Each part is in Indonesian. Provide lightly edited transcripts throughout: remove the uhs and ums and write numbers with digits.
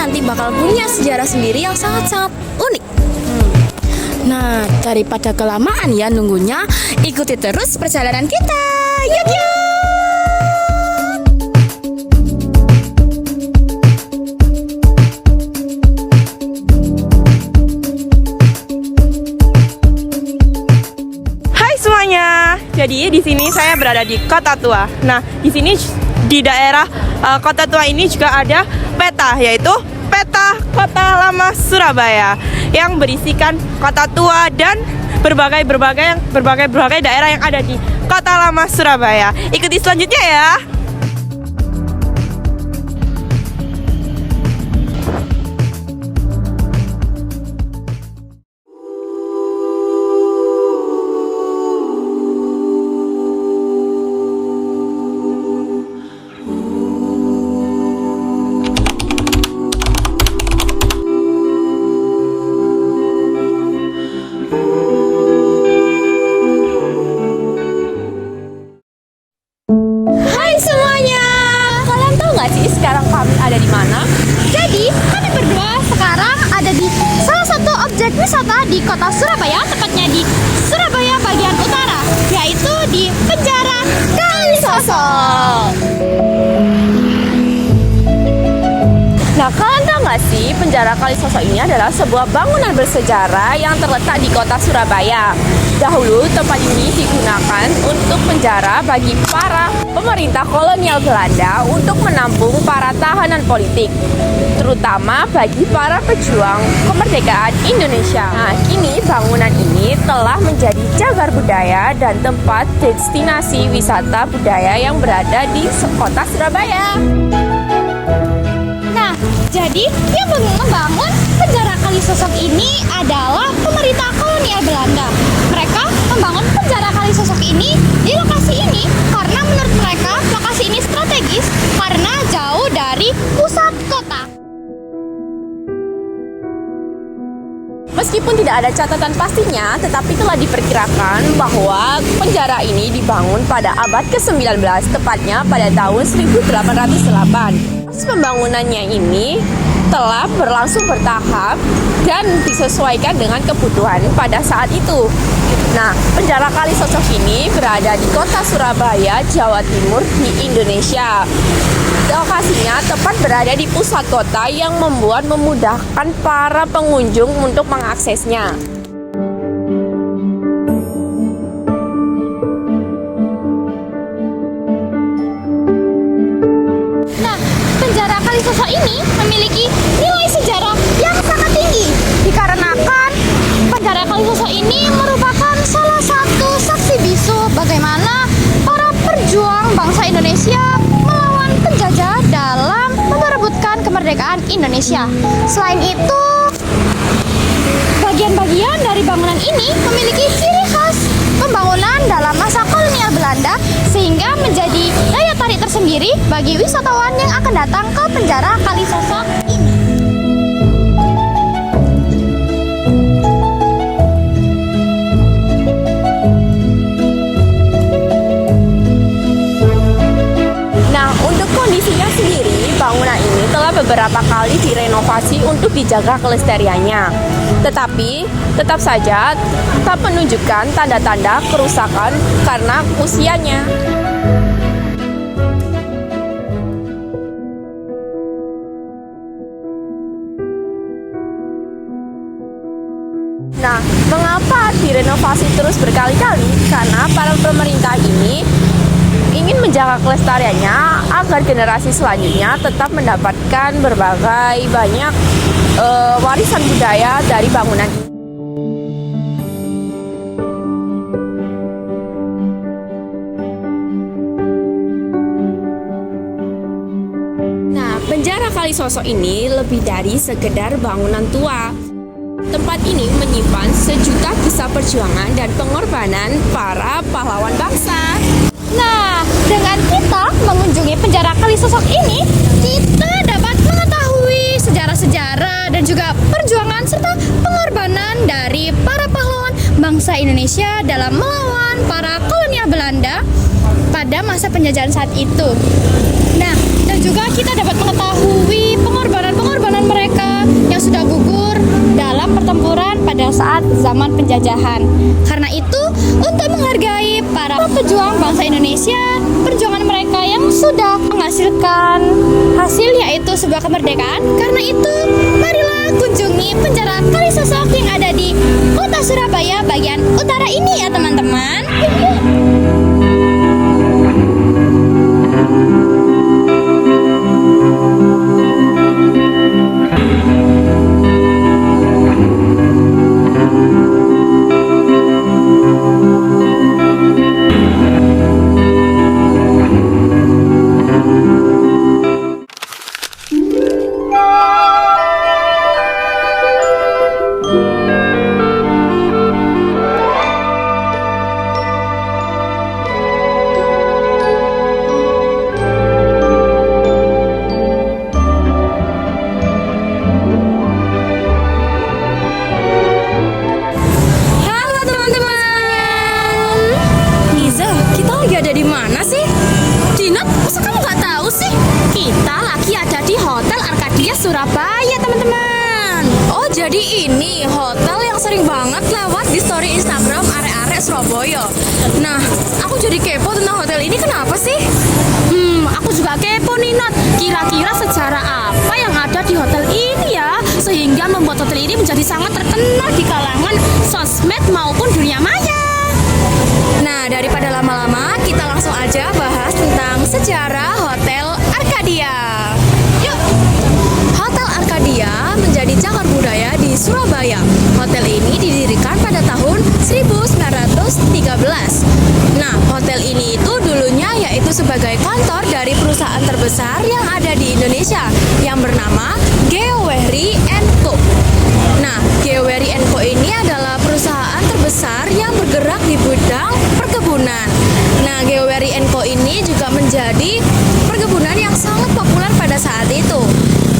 nanti bakal punya sejarah sendiri yang sangat-sangat unik. Nah, daripada kelamaan ya nunggunya, ikuti terus perjalanan kita. Yuk yuk! Hai semuanya. Jadi di sini saya berada di Kota Tua. Nah, di sini di daerah Kota Tua ini juga ada peta, yaitu peta Kota Lama Surabaya yang berisikan Kota Tua dan berbagai daerah yang ada di Kota Lama Surabaya. Ikuti selanjutnya ya. Sekarang kami ada di mana? Jadi, kami berdua sekarang ada di salah satu objek wisata di kota Surabaya, tepatnya di Surabaya bagian utara, yaitu di Penjara Kalisoso. Nah, kalian tahu nggak sih, Penjara Kalisoso ini adalah sebuah bangunan bersejarah yang terletak di kota Surabaya. Dahulu, tempat ini digunakan untuk penjara bagi para pemerintah kolonial Belanda untuk menampung para tahanan politik, terutama bagi para pejuang kemerdekaan Indonesia. Nah, kini bangunan ini telah menjadi cagar budaya dan tempat destinasi wisata budaya yang berada di kota Surabaya. Nah, jadi yang membangun Penjara Kalisoso ini adalah pemerintah kolonial Belanda. Mereka membangun Penjara Kalisoso ini di lokasi ini karena menurut mereka lokasi ini strategis karena jauh dari pusat kota. Meskipun tidak ada catatan pastinya, tetapi telah diperkirakan bahwa penjara ini dibangun pada abad ke-19, tepatnya pada tahun 1808. Proses pembangunannya ini telah berlangsung bertahap dan disesuaikan dengan kebutuhan pada saat itu. Nah, Penjara Kalisoso ini berada di kota Surabaya, Jawa Timur di Indonesia. Lokasinya tepat berada di pusat kota yang memudahkan para pengunjung untuk mengaksesnya. Nah, Penjara Kalisoso ini memiliki nilai sejarah yang sangat tinggi dikarenakan Penjara Kalisoso ini merupakan salah satu saksi bisu bagaimana para perjuang bangsa Indonesia melawan penjajah dalam memperebutkan kemerdekaan Indonesia. Selain itu, bagian-bagian dari bangunan ini memiliki ciri khas pembangunan dalam masa kolonial Belanda sehingga menjadi daya tarik tersendiri bagi wisatawan yang akan datang ke Penjara Kalisoso ini. bangunan ini telah beberapa kali direnovasi untuk dijaga kelestariannya. Tetapi tetap saja tak menunjukkan tanda-tanda kerusakan karena usianya. Nah, mengapa direnovasi terus berkali-kali? Karena para pemerintah ini ingin menjaga kelestariannya agar generasi selanjutnya tetap mendapatkan berbagai banyak warisan budaya dari bangunan ini. Nah, penjara Kalisosok ini lebih dari sekedar bangunan tua. Tempat ini menyimpan sejuta kisah perjuangan dan pengorbanan para pahlawan bangsa. Nah, dengan kita mengunjungi penjara Kalisosok ini, kita dapat mengetahui sejarah-sejarah dan juga perjuangan serta pengorbanan dari para pahlawan bangsa Indonesia dalam melawan para kolonial Belanda pada masa penjajahan saat itu. Nah, dan juga kita dapat mengetahui pengorbanan-pengorbanan mereka yang sudah gugur dalam pertempuran pada saat zaman penjajahan. Karena itu, untuk menghargai para pejuang bangsa Indonesia, perjuangan mereka yang sudah menghasilkan hasil yaitu sebuah kemerdekaan. Karena itu, marilah kunjungi penjara Kalisosok yang ada di kota Surabaya bagian utara ini ya teman-teman. Surabaya teman-teman. Oh jadi ini hotel yang sering banget lewat di story Instagram arek-arek Surabaya. Nah aku jadi kepo tentang hotel ini, kenapa sih? Aku juga kepo nih Nat. Kira-kira sejarah apa yang ada di hotel ini ya, sehingga membuat hotel ini menjadi sangat terkenal di kalangan sosmed maupun dunia maya. Nah daripada lama-lama kita langsung aja bahas tentang sejarah Hotel Arcadia. Dia menjadi cagar budaya di Surabaya. Hotel ini didirikan pada tahun 1913. Nah, hotel ini itu dulunya yaitu sebagai kantor dari perusahaan terbesar yang ada di Indonesia yang bernama Geoweri & Co. Nah, Geoweri & Co ini adalah perusahaan terbesar yang bergerak di bidang perkebunan. Nah, Geoweri & Co ini juga menjadi perkebunan yang sangat populer pada saat itu.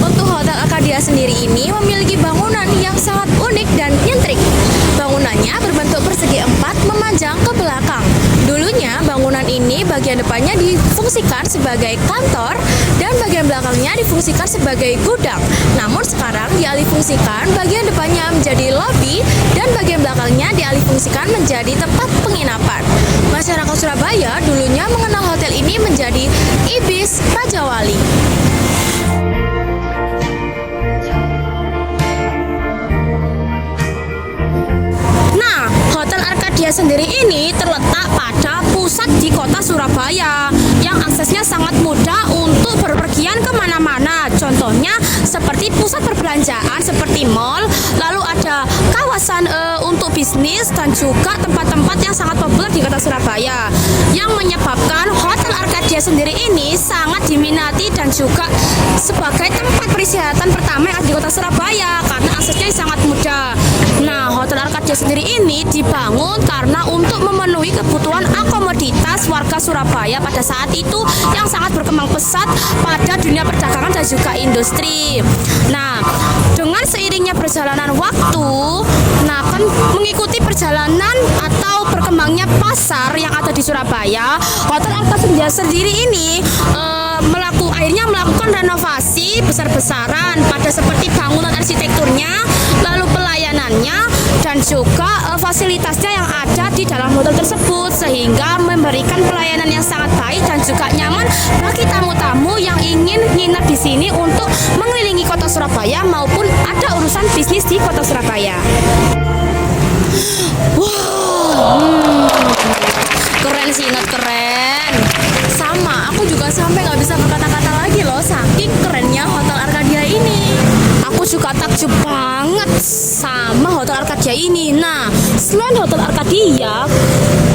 Untuk Hotel Arcadia sendiri ini memiliki bangunan yang sangat unik dan nyentrik. Bangunannya berbentuk persegi empat memanjang ke belakang. Dulunya bangunan ini bagian depannya difungsikan sebagai kantor dan bagian belakangnya difungsikan sebagai gudang. Namun sekarang dialihfungsikan bagian depannya menjadi lobi dan bagian belakangnya dialihfungsikan menjadi tempat penginapan. Masyarakat Surabaya dulunya mengenal hotel ini menjadi Ibis Raja Wali. Arcadia sendiri ini terletak pada pusat di kota Surabaya yang aksesnya sangat mudah untuk berpergian kemana-mana. Contohnya seperti pusat perbelanjaan seperti mall, lalu ada kawasan untuk bisnis dan juga tempat-tempat yang sangat populer di kota Surabaya, yang menyebabkan Hotel Arcadia sendiri ini sangat diminati dan juga sebagai tempat peristirahatan pertama yang ada di kota Surabaya karena aksesnya sangat mudah. Nah, Hotel Arcadia sendiri ini dibangun karena untuk memenuhi kebutuhan akomoditas warga Surabaya pada saat itu yang sangat berkembang pesat pada dunia perdagangan dan juga industri. Nah, dengan seiringnya perjalanan waktu, nah kan mengikuti perjalanan atau berkembangnya pasar yang ada di Surabaya, Hotel Arcadia sendiri ini akhirnya melakukan renovasi besar-besaran pada seperti bangunan arsitekturnya, lalu pelayanannya, dan juga fasilitasnya yang ada di dalam hotel tersebut, sehingga memberikan pelayanan yang sangat baik dan juga nyaman bagi tamu-tamu yang ingin nginep di sini untuk mengelilingi kota Surabaya maupun ada urusan bisnis di kota Surabaya. Wow, keren sih, Nat, keren. Sama, aku juga sampai nggak bisa berkata-kata lagi loh, saking kerennya Hotel Arcadia ini. Aku juga takjub banget sama Hotel Arcadia ini. Nah, selain Hotel Arcadia,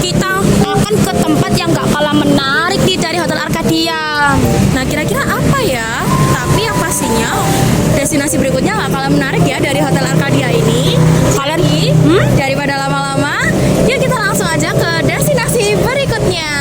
kita akan ke tempat yang nggak kalah menarik nih dari Hotel Arcadia. Nah, kira-kira apa ya? Tapi yang pastinya destinasi berikutnya nggak kalah menarik ya dari Hotel Arcadia ini. Kalian daripada lama-lama, yuk kita langsung aja ke destinasi berikutnya.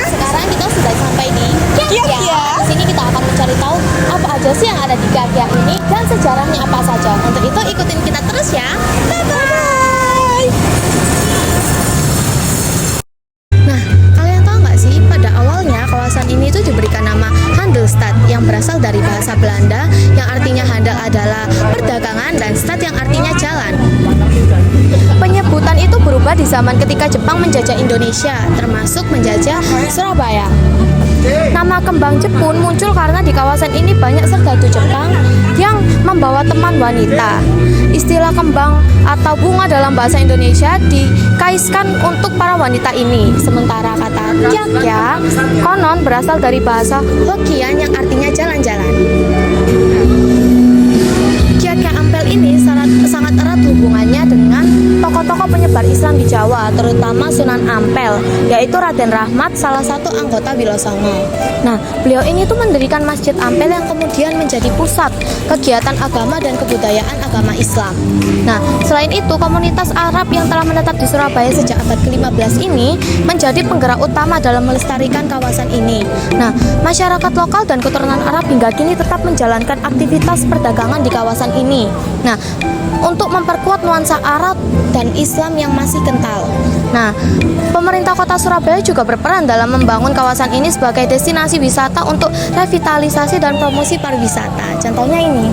Sekarang kita sudah sampai di Kiagya. Di sini kita akan mencari tahu apa aja sih yang ada di Kiagya ini dan sejarahnya apa saja. Untuk itu ikutin kita terus ya. Bye-bye. Nah, kalian tahu nggak sih, pada awalnya kawasan ini tuh diberikan nama Handelsstad yang berasal dari bahasa Belanda yang artinya handel adalah perdagangan dan stad yang artinya jalan. Penyebutan itu berubah di zaman ketika Jepang menjajah Indonesia, termasuk menjajah Surabaya. Nama kembang Jepun muncul karena di kawasan ini banyak serdadu Jepang yang membawa teman wanita. Istilah kembang atau bunga dalam bahasa Indonesia dikaiskan untuk para wanita ini. Sementara kata Kiagya konon berasal dari bahasa Hokkien yang artinya jalan-jalan. Kiagya Ampel ini sangat erat hubungannya dengan tokoh-tokoh penyebar Islam di Jawa, terutama Sunan Ampel, yaitu Raden Rahmat, salah satu anggota Wilosongo. Nah, beliau ini tuh mendirikan Masjid Ampel yang kemudian menjadi pusat kegiatan agama dan kebudayaan agama Islam. Nah, selain itu, komunitas Arab yang telah menetap di Surabaya sejak abad ke-15 ini menjadi penggerak utama dalam melestarikan kawasan ini. Nah, masyarakat lokal dan keturunan Arab hingga kini tetap menjalankan aktivitas perdagangan di kawasan ini. Nah, untuk memperkuat nuansa Arab dan Islam yang masih kental. Nah, pemerintah kota Surabaya juga berperan dalam membangun kawasan ini sebagai destinasi wisata untuk revitalisasi dan promosi pariwisata. Contohnya ini.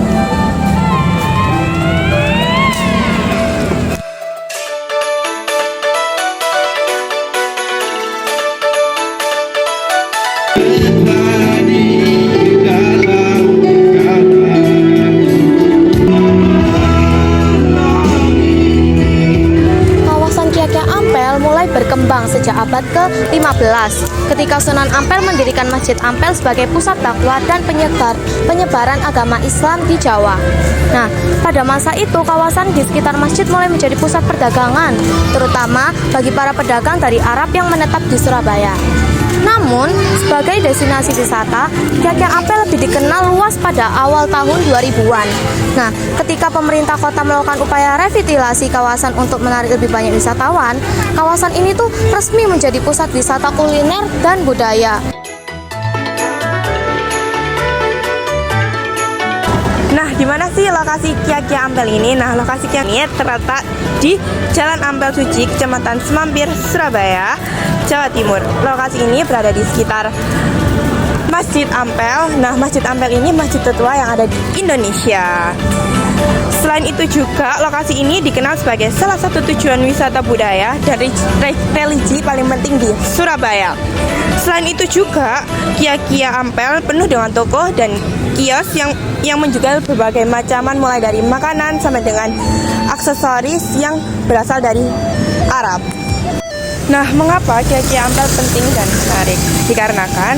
Berkembang sejak abad ke-15 ketika Sunan Ampel mendirikan Masjid Ampel sebagai pusat dakwah dan penyebaran agama Islam di Jawa. Nah, pada masa itu kawasan di sekitar masjid mulai menjadi pusat perdagangan, terutama bagi para pedagang dari Arab yang menetap di Surabaya. Namun, sebagai destinasi wisata, Kiagya Ampel lebih dikenal luas pada awal tahun 2000-an. Nah, ketika pemerintah kota melakukan upaya revitalisasi kawasan untuk menarik lebih banyak wisatawan, kawasan ini tuh resmi menjadi pusat wisata kuliner dan budaya. Nah, di mana sih lokasi Kiagya Ampel ini? Nah, lokasi Kiagya ini terletak di Jalan Ampel Suci, Kecamatan Semampir, Surabaya, Jawa Timur. Lokasi ini berada di sekitar Masjid Ampel. Nah, Masjid Ampel ini masjid tertua yang ada di Indonesia. Selain itu juga, lokasi ini dikenal sebagai salah satu tujuan wisata budaya dan religi paling penting di Surabaya. Selain itu juga, Kiagya Ampel penuh dengan toko dan kios yang menjual berbagai macaman mulai dari makanan sampai dengan aksesoris yang berasal dari Arab. Nah, mengapa Kiagya Ampel penting dan menarik? Dikarenakan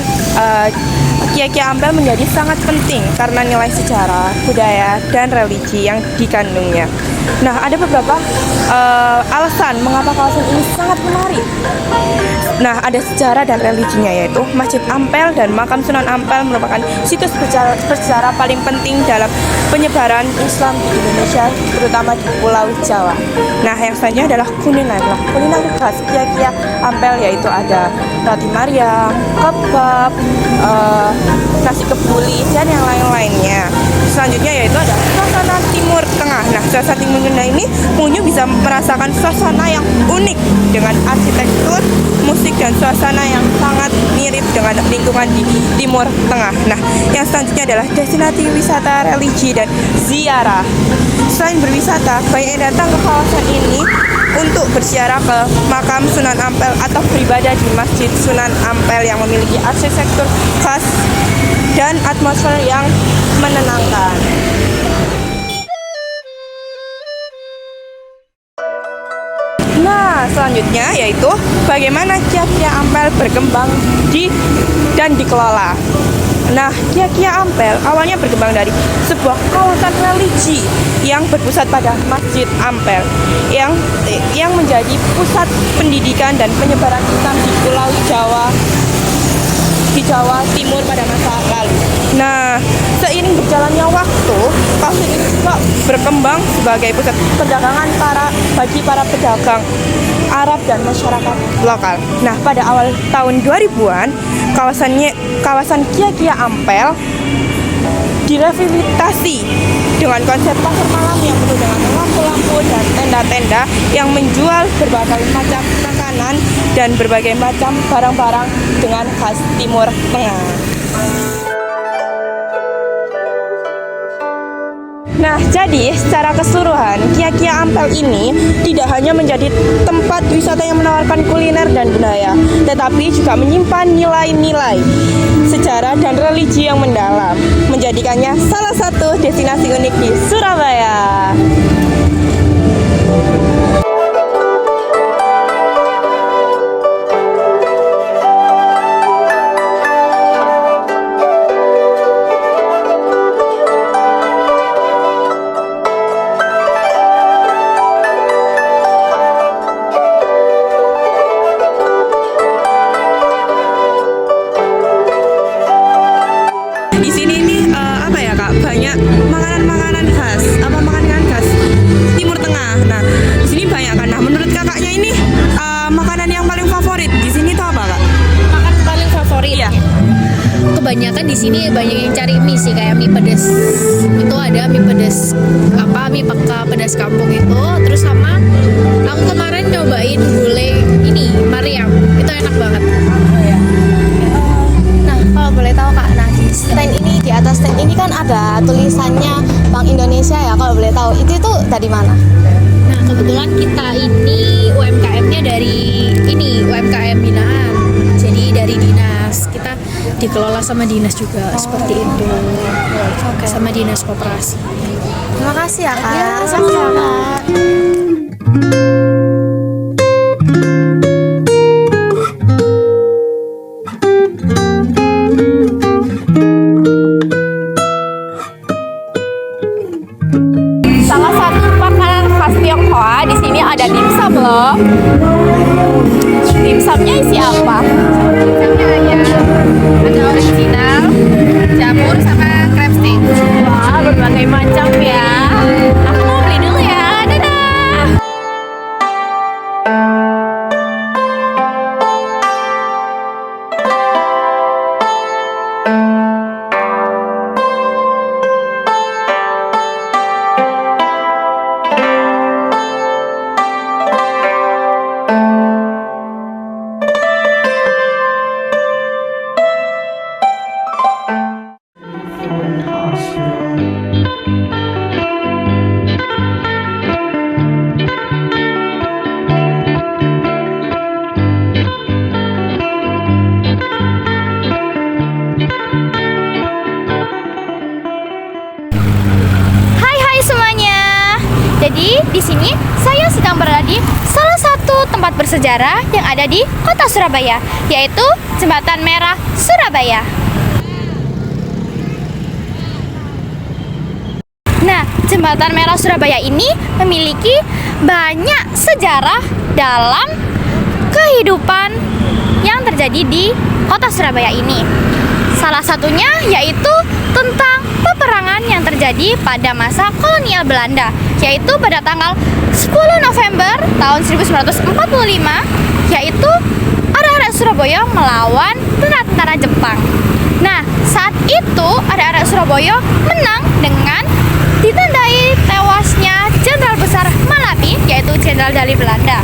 Kia Ampel menjadi sangat penting karena nilai sejarah, budaya, dan religi yang dikandungnya. Nah, ada beberapa alasan mengapa kawasan ini sangat menarik. Nah, ada sejarah dan religinya, yaitu Masjid Ampel dan Makam Sunan Ampel merupakan situs bersejarah paling penting dalam penyebaran Islam di Indonesia, terutama di Pulau Jawa. Nah, yang selanjutnya adalah kuliner. Kuliner khas Kia Ampel yaitu ada roti Mariam, kebab, nasi kebuli, dan yang lain-lainnya. Selanjutnya yaitu ada suasana Timur Tengah. Nah, suasana Timur Tengah ini pengunjung bisa merasakan suasana yang unik dengan arsitektur, musik, dan suasana yang sangat mirip dengan lingkungan di Timur Tengah. Nah, yang selanjutnya adalah destinasi wisata religi dan ziarah. Selain berwisata, banyak yang datang ke kawasan ini untuk berziarah ke Makam Sunan Ampel atau beribadah di Masjid Sunan Ampel yang memiliki arsitektur khas dan atmosfer yang menenangkan. Nah, selanjutnya yaitu bagaimana Kia Ampel berkembang dan dikelola. Nah, Kia Ampel awalnya berkembang dari sebuah kawasan religi yang berpusat pada Masjid Ampel yang menjadi pusat pendidikan dan penyebaran Islam di Pulau Jawa, di Jawa Timur pada masa lalu. Nah, seiring berjalannya waktu, kawasan ini juga berkembang sebagai pusat perdagangan bagi para pedagang Arab dan masyarakat lokal. Nah, pada awal tahun 2000-an, kawasan Kia Ampel direhabilitasi dengan konsep pasar malam yang penuh dengan lampu-lampu dan tenda-tenda yang menjual berbagai macam makanan dan berbagai macam barang-barang dengan khas Timur Tengah. Nah, jadi secara keseluruhan Kia Ampel ini tidak hanya menjadi tempat wisata yang menawarkan kuliner dan budaya, tetapi juga menyimpan nilai-nilai sejarah dan religi yang mendalam, menjadikannya salah satu destinasi unik di Surabaya. Di sini nih apa ya Kak, banyak makanan khas Timur Tengah. Nah, di sini banyak kan. Nah, menurut kakaknya ini makanan yang paling favorit di sini tuh apa Kak? Makanan paling favorit. Iya. Kebanyakan di sini banyak yang cari mie sih, kayak mie pedas. Itu ada mie pedas mie peka pedas kampung itu. Terus sama aku kemarin nyobain gulai ini Mariam. Itu enak banget. Nah, kalau boleh tahu Kak, nah di stand ini, di atas stand ini kan ada tulisannya Bank Indonesia ya, kalau boleh tahu itu tuh dari mana? Nah, kebetulan kita ini UMKM-nya dari UMKM binaan. Jadi dari dinas, kita dikelola sama dinas juga, seperti itu. Sama dinas koperasi. Terima kasih ya Kak. Ya, sama-sama. Salah satu makanan khas Tionghoa di sini ada dimsum loh. Dimsumnya isi apa? Ada original, jamur sama crab stick. Wah, berbagai macam ya. Aku mau beli dulu ya. Dadah. Hai semuanya. Jadi di sini saya sedang berada di salah satu tempat bersejarah yang ada di Kota Surabaya, yaitu Jembatan Merah Surabaya. Nah, Jembatan Merah Surabaya ini memiliki banyak sejarah dalam kehidupan yang terjadi di kota Surabaya ini. Salah satunya yaitu tentang peperangan yang terjadi pada masa kolonial Belanda, yaitu pada tanggal 10 November tahun 1945, yaitu arek-arek Surabaya melawan tentara-tentara Jepang. Nah, saat itu arek-arek Surabaya menang dengan ditandai tewasnya Jenderal Besar Malabi, yaitu Jenderal dari Belanda.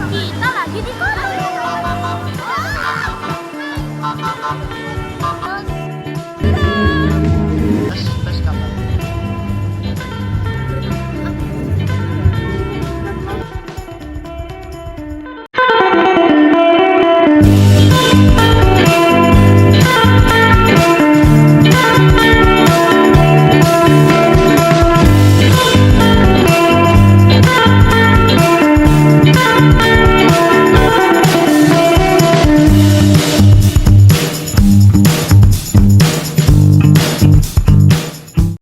Kita lagi di kota.